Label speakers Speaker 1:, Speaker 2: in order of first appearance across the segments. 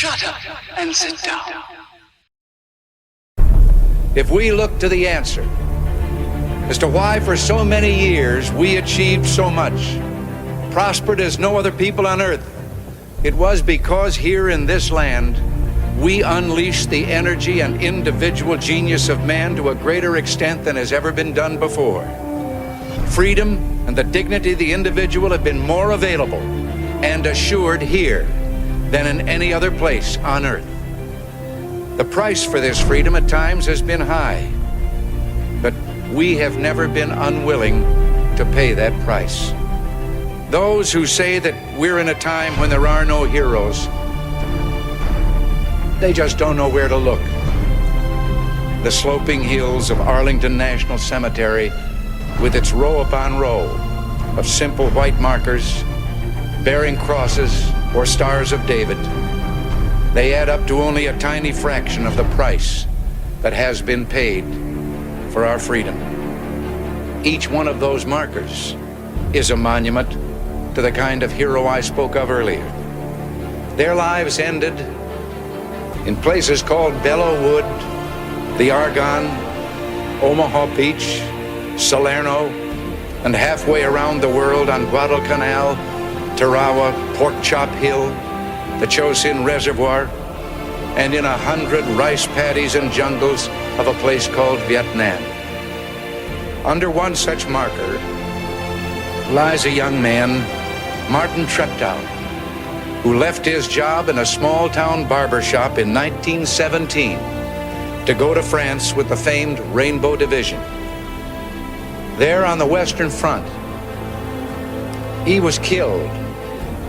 Speaker 1: Shut up and sit down.
Speaker 2: If we look to the answer as to why for so many years we achieved so much, prospered as no other people on earth, it was because here in this land we unleashed the energy and individual genius of man to a greater extent than has ever been done before. Freedom and the dignity of the individual have been more available and assured here than in any other place on earth. The price for this freedom at times has been high, but we have never been unwilling to pay that price. Those who say that we're in a time when there are no heroes, they just don't know where to look. The sloping hills of Arlington National Cemetery, with its row upon row of simple white markers bearing crosses or stars of David, they add up to only a tiny fraction of the price that has been paid for our freedom. Each one of those markers is a monument to the kind of hero I spoke of earlier. Their lives ended in places called Belleau Wood, the Argonne, Omaha Beach, Salerno, and halfway around the world on Guadalcanal, Tarawa, Pork Chop Hill, the Chosin Reservoir, and in 100 rice paddies and jungles of a place called Vietnam. Under one such marker lies a young man, Martin Treptow, who left his job in a small-town barber shop in 1917 to go to France with the famed Rainbow Division. There on the Western Front, he was killed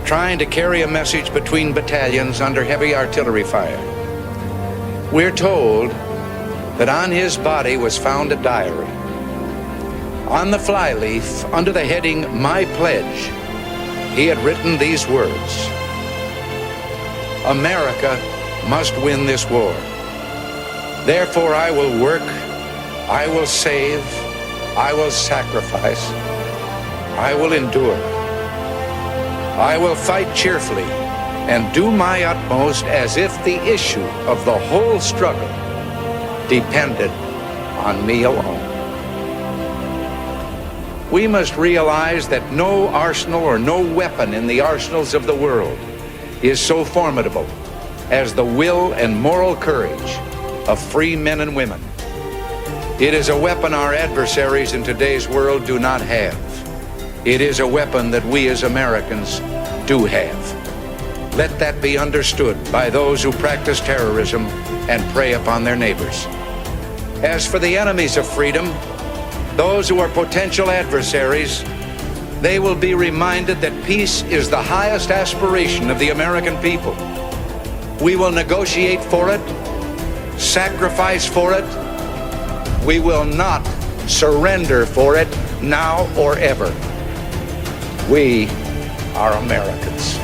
Speaker 2: trying to carry a message between battalions under heavy artillery fire. We're told that on his body was found a diary. On the flyleaf, under the heading, My Pledge, he had written these words: America must win this war. Therefore I will work, I will save, I will sacrifice, I will endure. I will fight cheerfully and do my utmost as if the issue of the whole struggle depended on me alone. We must realize that no arsenal or no weapon in the arsenals of the world is so formidable as the will and moral courage of free men and women. It is a weapon our adversaries in today's world do not have. It is a weapon that we as Americans do have. Let that be understood by those who practice terrorism and prey upon their neighbors. As for the enemies of freedom, those who are potential adversaries, they will be reminded that peace is the highest aspiration of the American people. We will negotiate for it, sacrifice for it. We will not surrender for it now or ever. We are Americans.